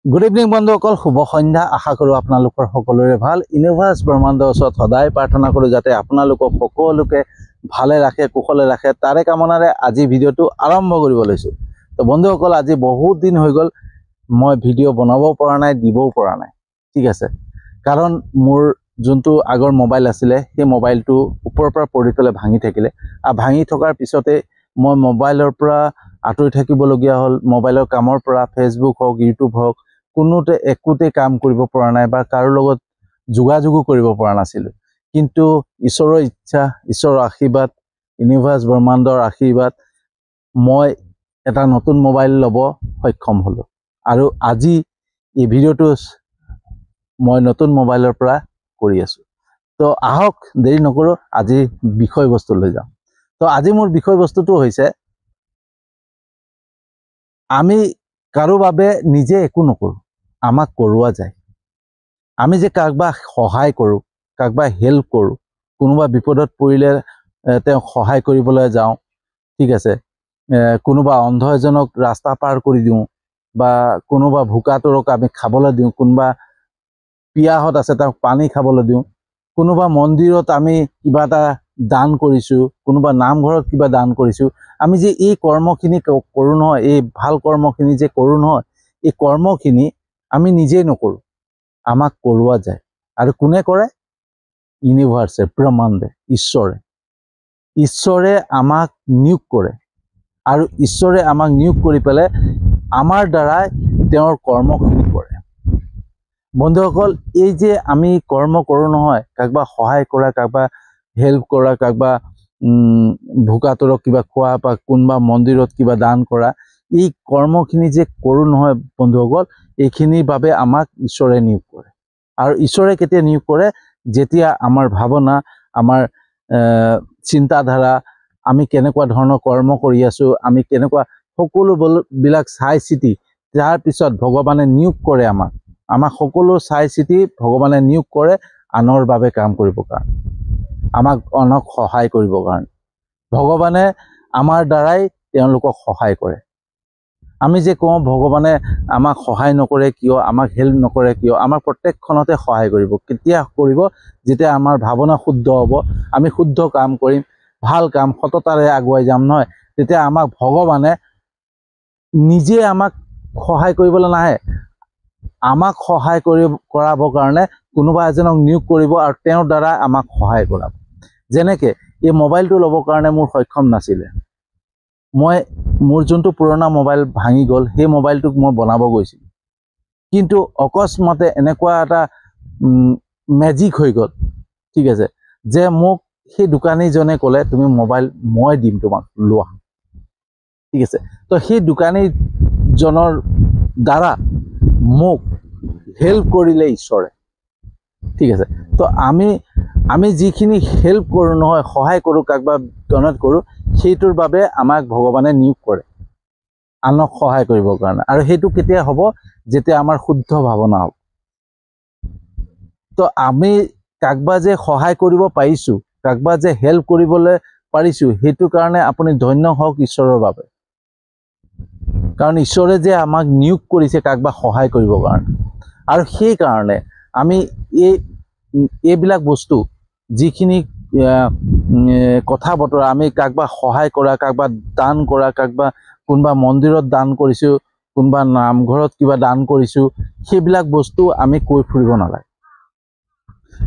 Good evening বন্ধুসকল, শুভ সন্ধ্যা। আশা কৰোঁ আপোনালোকৰ সকলোৰে ভাল। ইউনিভাৰ্ছ ব্ৰহ্মাণ্ডৰ ওচৰত সদায় প্ৰাৰ্থনা কৰোঁ যাতে আপোনালোকক সকলোকে ভালে ৰাখে, কুশলে ৰাখে। তাৰে কামনাৰে আজি ভিডিঅ'টো আৰম্ভ কৰিব লৈছোঁ। তো বন্ধুসকল, আজি বহুত দিন হৈ গ'ল মই ভিডিঅ' বনাব পৰা নাই, দিবও পৰা নাই। ঠিক আছে, কাৰণ মোৰ যোনটো আগৰ মোবাইল আছিলে সেই মোবাইলটো ওপৰৰ পৰা পৰি পেলাই ভাঙি থাকিলে, আৰু ভাঙি থকাৰ পিছতে মই মোবাইলৰ পৰা আঁতৰি থাকিবলগীয়া হ'ল। মোবাইলৰ কামৰ পৰা ফেচবুক হওক, ইউটিউব হওক, কোনোতে একোতে কাম কৰিব পৰা নাই বা কাৰো লগত যোগাযোগো কৰিব পৰা নাছিলোঁ। কিন্তু ঈশ্বৰৰ ইচ্ছা, ঈশ্বৰৰ আশীৰ্বাদ, ইউনিভাৰ্ছ ব্ৰহ্মাণ্ডৰ আশীৰ্বাদ, মই এটা নতুন মোবাইল ল'ব সক্ষম হ'লোঁ। আৰু আজি এই ভিডিঅ'টো মই নতুন মোবাইলৰ পৰা কৰি আছোঁ। তো আহক দেৰি নকৰোঁ, আজি বিষয়বস্তু লৈ যাওঁ। তো আজি মোৰ বিষয়বস্তুটো হৈছে, আমি কাৰো বাবে নিজে একো নকৰোঁ, আমাক কৰোৱা যায়। আমি যে কাৰোবাক সহায় কৰোঁ, কাৰোবাক হেল্প কৰোঁ, কোনোবা বিপদত পৰিলে তেওঁক সহায় কৰিবলৈ যাওঁ। ঠিক আছে, কোনোবা অন্ধ এজনক ৰাস্তা পাৰ কৰি দিওঁ, বা কোনোবা ভোকাতুৰক আমি খাবলৈ দিওঁ, কোনোবা পিয়াহত আছে তেওঁক পানী খাবলৈ দিওঁ, কোনোবা মন্দিৰত আমি কিবা এটা দান কৰিছোঁ, কোনোবা নামঘৰত কিবা দান কৰিছোঁ। আমি যে এই কৰ্মখিনি কৰোঁ নহয়, এই ভাল কৰ্মখিনি যে কৰোঁ নহয়, এই কৰ্মখিনি আমি নিজেই নকৰোঁ, আমাক কৰোৱা যায়। আৰু কোনে কৰে? ইউনিভাৰ্ছে, ব্ৰহ্মাণ্ডে, ঈশ্বৰে আমাক নিয়োগ কৰে। আৰু ঈশ্বৰে আমাক নিয়োগ কৰি পেলাই আমাৰ দ্বাৰাই তেওঁৰ কৰ্মখিনি কৰে। বন্ধুসকল, এই যে আমি কৰ্ম কৰোঁ নহয়, কাৰোবাক সহায় কৰা, কাৰোবাক হেল্প কৰা, কাৰোবাক ভোকাতুৰক কিবা খোৱা, বা কোনোবা মন্দিৰত কিবা দান কৰা, এই কৰ্মখিনি যে কৰোঁ নহয় বন্ধুসকল, এইখিনিৰ বাবে আমাক ঈশ্বৰে নিয়োগ কৰে। আৰু ঈশ্বৰে কেতিয়া নিয়োগ কৰে? যেতিয়া আমাৰ ভাৱনা, আমাৰ চিন্তাধাৰা, আমি কেনেকুৱা ধৰণৰ কৰ্ম কৰি আছোঁ, আমি কেনেকুৱা সকলোবিলাক চাই চিতি তাৰপিছত ভগৱানে নিয়োগ কৰে আমাক সকলো চাই চিতি ভগৱানে নিয়োগ কৰে আনৰ বাবে কাম কৰিবৰ কাৰণে, আমাক আনক সহায় কৰিবৰ কাৰণে। ভগৱানে আমাৰ দ্বাৰাই তেওঁলোকক সহায় কৰে। আমি যে কওঁ ভগৱানে আমাক সহায় নকৰে কিয়, আমাক হেল্প নকৰে কিয়, আমাক প্ৰত্যেকখনতে সহায় কৰিব। কেতিয়া কৰিব? যেতিয়া আমাৰ ভাৱনা শুদ্ধ হ'ব, আমি শুদ্ধ কাম কৰিম, ভাল কাম সততাৰে আগুৱাই যাম নহয়, তেতিয়া আমাক ভগৱানে নিজে আমাক সহায় কৰিবলৈ নাহে, আমাক সহায় কৰাবৰ কাৰণে কোনোবা এজনক নিয়োগ কৰিব আৰু তেওঁৰ দ্বাৰা আমাক সহায় কৰাব। যেনেকৈ এই মোবাইলটো ল'বৰ কাৰণে মোৰ সক্ষম নাছিলে, মোৰ যোনটো পুৰণা মোবাইল ভাঙি গ'ল, সেই মোবাইলটোক মই বনাব গৈছিলোঁ। কিন্তু অকস্মাতে এনেকুৱা এটা মেজিক হৈ গ'ল, ঠিক আছে, যে মোক সেই দোকানীজনে ক'লে, তুমি মোবাইল মই দিম তোমাক, লোৱা। ঠিক আছে, তো সেই দোকানীজনৰ দ্বাৰা মোক হেল্প কৰিলে ঈশ্বৰে। ঠিক আছে, তো আমি যিখিনি হেল্প কৰোঁ নহয়, সহায় কৰোঁ, কাৰোবাক ডনেট কৰোঁ, সেইটোৰ বাবে আমাক ভগৱানে নিয়োগ কৰে আনক সহায় কৰিবৰ কাৰণে। আৰু সেইটো কেতিয়া হ'ব? যেতিয়া আমাৰ শুদ্ধ ভাৱনা হ'ব। তো আমি কাৰোবাক যে সহায় কৰিব পাৰিছোঁ, কাৰোবাক যে হেল্প কৰিবলৈ পাৰিছোঁ, সেইটো কাৰণে আপুনি ধন্য হওক ঈশ্বৰৰ বাবে। কাৰণ ঈশ্বৰে যে আমাক নিয়োগ কৰিছে কাৰোবাক সহায় কৰিবৰ কাৰণে। আৰু সেইকাৰণে আমি এইবিলাক বস্তু, যিখিনি কথা বতৰা, আমি কাৰোবাক সহায় কৰা, কাৰোবাক দান কৰা, কাৰোবাক কোনোবা মন্দিৰত দান কৰিছোঁ, কোনোবা নামঘৰত কিবা দান কৰিছোঁ, সেইবিলাক বস্তু আমি কৈ ফুৰিব নালাগে।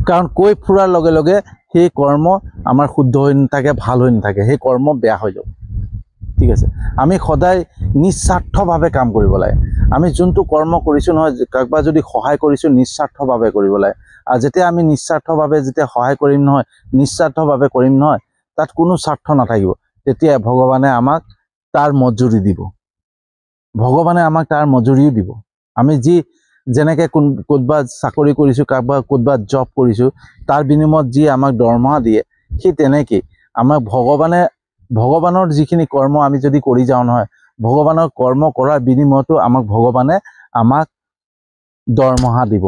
কাৰণ কৈ ফুৰাৰ লগে লগে সেই কৰ্ম আমাৰ শুদ্ধ হৈ নাথাকে, ভাল হৈ নাথাকে, সেই কৰ্ম বেয়া হৈ যাব। ঠিক আছে, আমি সদায় নিস্বাৰ্থভাৱে কাম কৰিব লাগে। আমি যোনটো কৰ্ম কৰিছোঁ নহয়, কাৰোবাক যদি সহায় কৰিছোঁ, নিস্বাৰ্থভাৱে কৰিব লাগে। আৰু যেতিয়া আমি নিস্বাৰ্থভাৱে যেতিয়া সহায় কৰিম নহয়, নিস্বাৰ্থভাৱে কৰিম নহয়, তাত কোনো স্বাৰ্থ নাথাকিব, তেতিয়া ভগৱানে আমাক তাৰ মজুৰি দিব। ভগৱানে আমাক তাৰ মজুৰিও দিব। আমি যেনেকৈ ক'ৰবাত চাকৰি কৰিছোঁ, ক'ৰবাত জব কৰিছোঁ, তাৰ বিনিময়ত যি আমাক দৰমহা দিয়ে, সেই তেনেকেই আমাক ভগৱানৰ যিখিনি কৰ্ম আমি যদি কৰি যাওঁ নহয়, ভগৱানৰ কৰ্ম কৰাৰ বিনিময়তো ভগৱানে আমাক দৰমহা দিব।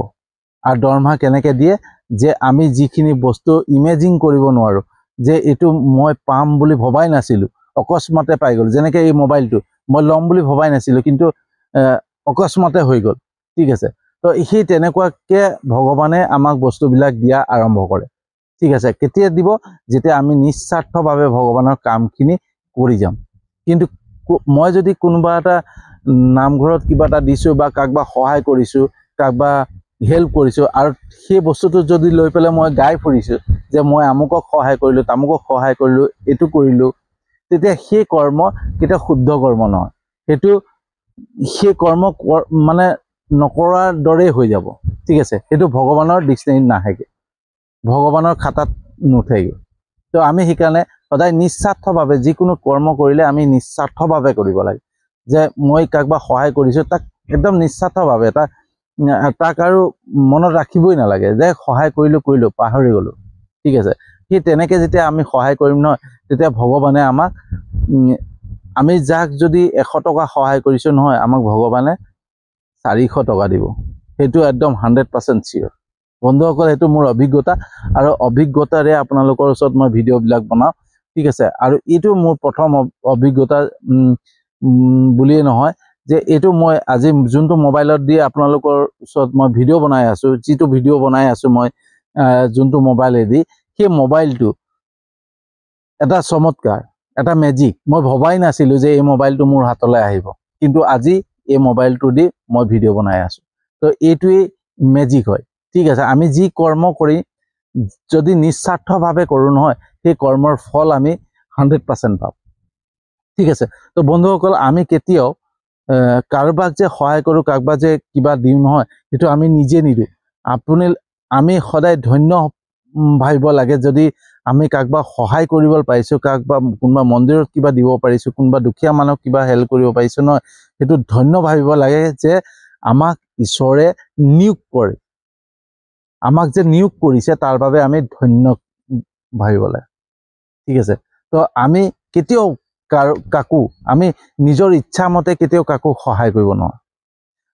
আৰু দৰমহা কেনেকৈ দিয়ে? যে আমি যিখিনি বস্তু ইমেজিন কৰিব নোৱাৰোঁ, যে এইটো মই পাম বুলি ভবাই নাছিলোঁ, অকস্মাতে পাই গ'ল। যেনেকৈ এই মোবাইলটো মই ল'ম বুলি ভবাই নাছিলোঁ, কিন্তু অকস্মাতে হৈ গ'ল। ঠিক আছে। তো সেই তেনেকুৱাকে ভগৱানে আমাক বস্তুবিলাক দিয়া আৰম্ভ কৰে, ঠিক আছে। কেতিয়া দিব? যেতিয়া আমি নিস্বাৰ্থভাৱে ভগৱানৰ কামখিনি কৰি যাম। কিন্তু মই যদি কোনোবা এটা নামঘৰত কিবা এটা দিছোঁ বা কাৰোবাক সহায় কৰিছোঁ, কাৰোবাক হেল্প কৰিছোঁ, আৰু সেই বস্তুটো যদি লৈ পেলাই মই গাই ফুৰিছোঁ যে মই আমুকক সহায় কৰিলোঁ, তামুকক সহায় কৰিলোঁ, এইটো কৰিলোঁ, তেতিয়া সেই কৰ্ম কেতিয়াও শুদ্ধ কৰ্ম নহয়। সেই কৰ্ম মানে নকৰাৰ দৰেই হৈ যাব, ঠিক আছে। সেইটো ভগৱানৰ ডিক্সনেৰীত নাহেগে, ভগৱানৰ খাতাত নুঠেগে। তো আমি সেইকাৰণে সদায় নিস্বাৰ্থভাৱে যিকোনো কৰ্ম কৰিলে আমি নিস্বাৰ্থভাৱে কৰিব লাগে। যে মই কাৰোবাক সহায় কৰিছোঁ, তাক একদম নিস্বাৰ্থভাৱে তাক আৰু মনত ৰাখিবই নালাগে যে সহায় কৰিলোঁ পাহৰি গ'লোঁ, ঠিক আছে। সেই তেনেকৈ যেতিয়া আমি সহায় কৰিম নহয়, তেতিয়া ভগৱানে আমাক আমি যাক যদি 100 টকা সহায় কৰিছোঁ নহয়, আমাক ভগৱানে 400 টকা দিব। সেইটো একদম 100% চিয়'ৰ। বন্ধুসকল, সেইটো মোৰ অভিজ্ঞতা, আৰু অভিজ্ঞতাৰে আপোনালোকৰ ওচৰত মই ভিডিঅ'বিলাক বনাওঁ, ঠিক আছে। আৰু এইটো মোৰ প্ৰথম অভিজ্ঞতা বুলিয়ে নহয়, যে এইটো মই আজি যোনটো মোবাইলত দি আপোনালোকৰ ওচৰত মই ভিডিঅ' বনাই আছোঁ, যিটো ভিডিঅ' বনাই আছোঁ মই যোনটো মোবাইলেদি, সেই মোবাইলটো এটা চমৎকাৰ, এটা মেজিক। মই ভবাই নাছিলোঁ যে এই মোবাইলটো মোৰ হাতলৈ আহিব, কিন্তু আজি এই মোবাইলটো দি মই ভিডিঅ' বনাই আছোঁ। তো এইটোৱেই মেজিক হয়, ঠিক আছে। আমি যি কৰ্ম কৰি যদি নিস্বাৰ্থভাৱে কৰোঁ নহয়, সেই কৰ্মৰ ফল আমি 100% পাম, ঠিক আছে। তো বন্ধুসকল, আমি কেতিয়াও কাৰোবাক যে সহায় কৰোঁ, কাৰোবাক যে কিবা দিওঁ নহয়, সেইটো আমি নিজে নিদিওঁ। আমি সদায় ধন্য ভাবিব লাগে যদি আমি কাৰোবাক সহায় কৰিব পাৰিছোঁ, কাৰোবাক কোনোবা মন্দিৰত কিবা দিব পাৰিছোঁ, কোনোবা দুখীয়া মানুহক কিবা হেল্প কৰিব পাৰিছোঁ নহয়, সেইটো ধন্য ভাবিব লাগে যে আমাক ঈশ্বৰে নিয়োগ কৰে, আমাক যে নিয়োগ কৰিছে তাৰ বাবে আমি ধন্য ভাবিব লাগে, ঠিক আছে। তো আমি কেতিয়াও কাকো আমি নিজৰ ইচ্ছা মতে কেতিয়াও কাকো সহায় কৰিব নোৱাৰোঁ।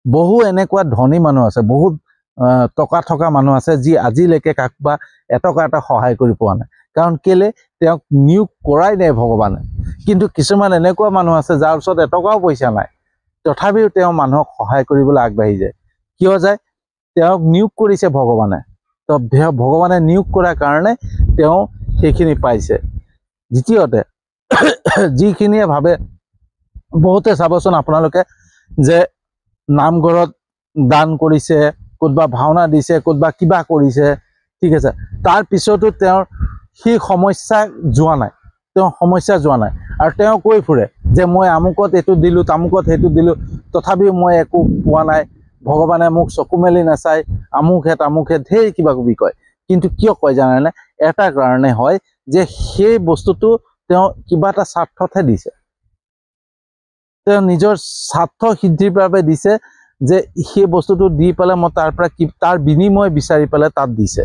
বহু এনেকুৱা ধনী মানুহ আছে, বহুত টকা থকা মানুহ আছে, যি আজিলৈকে কাকবা এটকা এটা সহায় কৰি পোৱা নাই। কাৰণ কেলে? তেওঁক নিয়োগ কৰাই নাই ভগৱানে। কিন্তু কিছুমান এনেকুৱা মানুহ আছে যাৰ ওচৰত এটকাও পইচা নাই, তথাপিও তেওঁ মানুহক সহায় কৰিবলৈ আগবাঢ়ি যায়। কিয় যায়? তেওঁক নিয়োগ কৰিছে ভগৱানে। তো ভগৱানে নিয়োগ কৰাৰ কাৰণে তেওঁ সেইখিনি পাইছে। দ্বিতীয়তে, যিখিনিয়ে ভাবে, বহুতে চাবচোন আপোনালোকে যে নামঘৰত দান কৰিছে, ক'তবা ভাওনা দিছে, ক'তবা কিবা কৰিছে, ঠিক আছে। তাৰ পিছতো তেওঁৰ সেই সমস্যা যোৱা নাই, আৰু তেওঁ কৈ ফুৰে যে মই আমুকত এইটো দিলোঁ, তামুকত সেইটো দিলোঁ, তথাপিও মই একো পোৱা নাই, ভগৱানে মোক চকু মেলি নাচায়, আমুকহে তামুকহে ঢেৰ কিবা কিবি কয়। কিন্তু কিয় কয় জানেনে? এটা কাৰণে হয় যে সেই বস্তুটো তেওঁ কিবা এটা স্বাৰ্থতহে দিছে, তেওঁ নিজৰ স্বাৰ্থ সিদ্ধিৰ বাবে দিছে, যে সেই বস্তুটো দি পেলাই মই তাৰ বিনিময় বিচাৰি পেলাই তাত দিছে,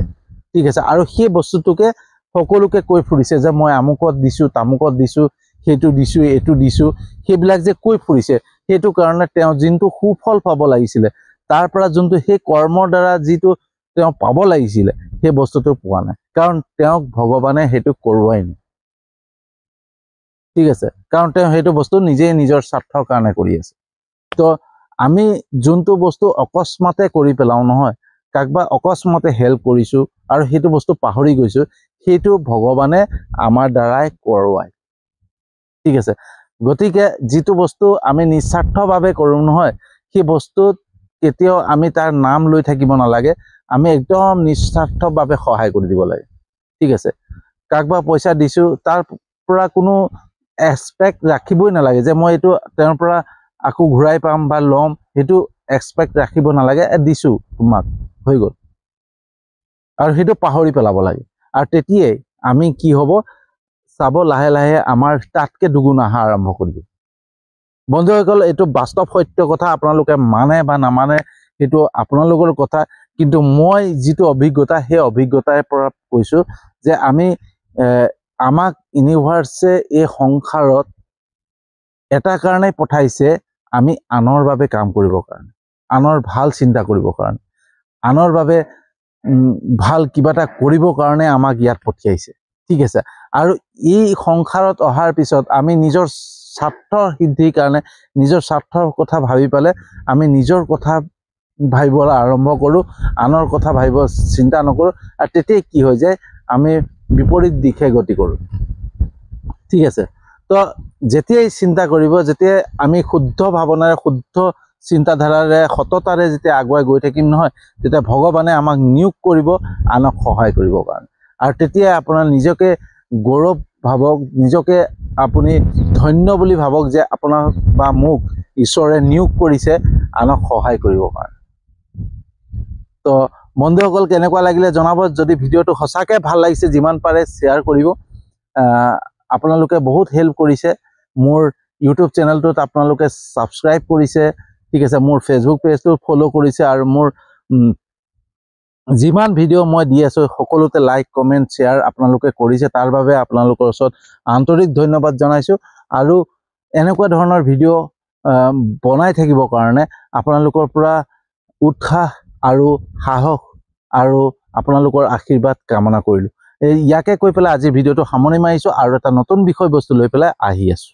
ঠিক আছে। আৰু সেই বস্তুটোকে সকলোকে কৈ ফুৰিছে যে মই আমুকত দিছোঁ, তামুকত দিছোঁ, সেইটো দিছোঁ, এইটো দিছোঁ, সেইবিলাক যে কৈ ফুৰিছে, সেইটো কাৰণে তেওঁ যোনটো সুফল পাব লাগিছিলে, তাৰ পৰা যোনটো সেই কৰ্মৰ দ্বাৰা যিটো তেওঁ পাব লাগিছিলে, সেই বস্তুটো পোৱা নাই। কাৰণ তেওঁক ভগৱানে সেইটো কৰোৱাই নাই, ঠিক আছে। কাৰণ তেওঁ সেইটো বস্তু নিজেই নিজৰ স্বাৰ্থৰ কাৰণে কৰি আছে। তো আমি যোনটো বস্তু অকস্মাতে কৰি পেলাওঁ নহয়, কাৰোবাক অকস্মাতে হেল্প কৰিছোঁ আৰু সেইটো বস্তু পাহৰি গৈছোঁ, সেইটো ভগৱানে আমাৰ দ্বাৰাই কৰোৱায়, ঠিক আছে। গতিকে যিটো বস্তু আমি নিস্বাৰ্থভাৱে কৰোঁ নহয়, সেই বস্তুত কেতিয়াও আমি তাৰ নাম লৈ থাকিব নালাগে, আমি একদম নিস্বাৰ্থভাৱে সহায় কৰি দিব লাগে, ঠিক আছে। কাৰোবাক পইচা দিছোঁ, তাৰ পৰা কোনো এক্সপেক্ট ৰাখিবই নালাগে যে মই এইটো তেওঁৰ পৰা আকৌ ঘূৰাই পাম বা ল'ম, সেইটো এক্সপেক্ট ৰাখিব নালাগে। দিছোঁ তোমাক, হৈ গ'ল, আৰু সেইটো পাহৰি পেলাব লাগে। আৰু তেতিয়াই আমি কি হ'ব চাব, লাহে লাহে আমাৰ তাতকৈ দুগুণ অহা আৰম্ভ কৰিব। বন্ধুসকল, এইটো বাস্তৱ সত্য কথা, আপোনালোকে মানে বা নামানে সেইটো আপোনালোকৰ কথা, কিন্তু মই যিটো অভিজ্ঞতা, সেই অভিজ্ঞতাৰ পৰা কৈছোঁ যে আমাক ইউনিভাৰ্ছে এই সংসাৰত এটা কাৰণেই পঠাইছে, আমি আনৰ বাবে কাম কৰিবৰ কাৰণে, আনৰ ভাল চিন্তা কৰিবৰ কাৰণে, আনৰ বাবে ভাল কিবা এটা কৰিবৰ কাৰণে আমাক ইয়াত পঠিয়াইছে, ঠিক আছে। আৰু এই সংসাৰত অহাৰ পিছত আমি নিজৰ স্বাৰ্থৰ সিদ্ধিৰ কাৰণে, নিজৰ স্বাৰ্থৰ কথা ভাবি পেলাই আমি নিজৰ কথা ভাবিবলৈ আৰম্ভ কৰোঁ, আনৰ কথা ভাবিব চিন্তা নকৰোঁ, আৰু তেতিয়াই কি হৈ যায়, আমি বিপৰীত দিশে গতি কৰোঁ। ঠিক আছে, তো যেতিয়াই চিন্তা কৰিব, যেতিয়াই আমি শুদ্ধ ভাৱনাৰে, শুদ্ধ চিন্তাধাৰাৰে, সততাৰে যেতিয়া আগুৱাই গৈ থাকিম নহয়, তেতিয়া ভগৱানে আমাক নিয়োগ কৰিব আনক সহায় কৰিবৰ কাৰণে। আৰু তেতিয়াই আপোনাৰ নিজকে গৌৰৱ ভাবক, নিজকে আপুনি ধন্য বুলি ভাবক যে আপোনাক বা মোক ঈশ্বৰে নিয়োগ কৰিছে আনক সহায় কৰিবৰ কাৰণে। তো বন্ধুসকল, কেনেকুৱা লাগিলে জনাব। যদি ভিডিঅ'টো সঁচাকৈ ভাল লাগিছে, যিমান পাৰে শ্বেয়াৰ কৰিব। আপোনালোকে বহুত হেল্প কৰিছে। মোৰ ইউটিউব চেনেলটোত আপোনালোকে ছাবস্ক্ৰাইব কৰিছে, ঠিক আছে, মোৰ ফেচবুক পেজটো ফ'ল' কৰিছে, আৰু মোৰ যিমান ভিডিঅ' মই দি আছোঁ সকলোতে লাইক, কমেণ্ট, শ্বেয়াৰ আপোনালোকে কৰিছে। তাৰ বাবে আপোনালোকৰ ওচৰত আন্তৰিক ধন্যবাদ জনাইছোঁ। আৰু এনেকুৱা ধৰণৰ ভিডিঅ' বনাই থাকিবৰ কাৰণে আপোনালোকৰ পৰা উৎসাহ আৰু সাহস আৰু আপোনালোকৰ আশীৰ্বাদ কামনা কৰিলোঁ। ইয়াকে কৈ পেলাই আজিৰ ভিডিঅ'টো সামৰণি মাৰিছোঁ, আৰু এটা নতুন বিষয়বস্তু লৈ পেলাই আহি আছোঁ।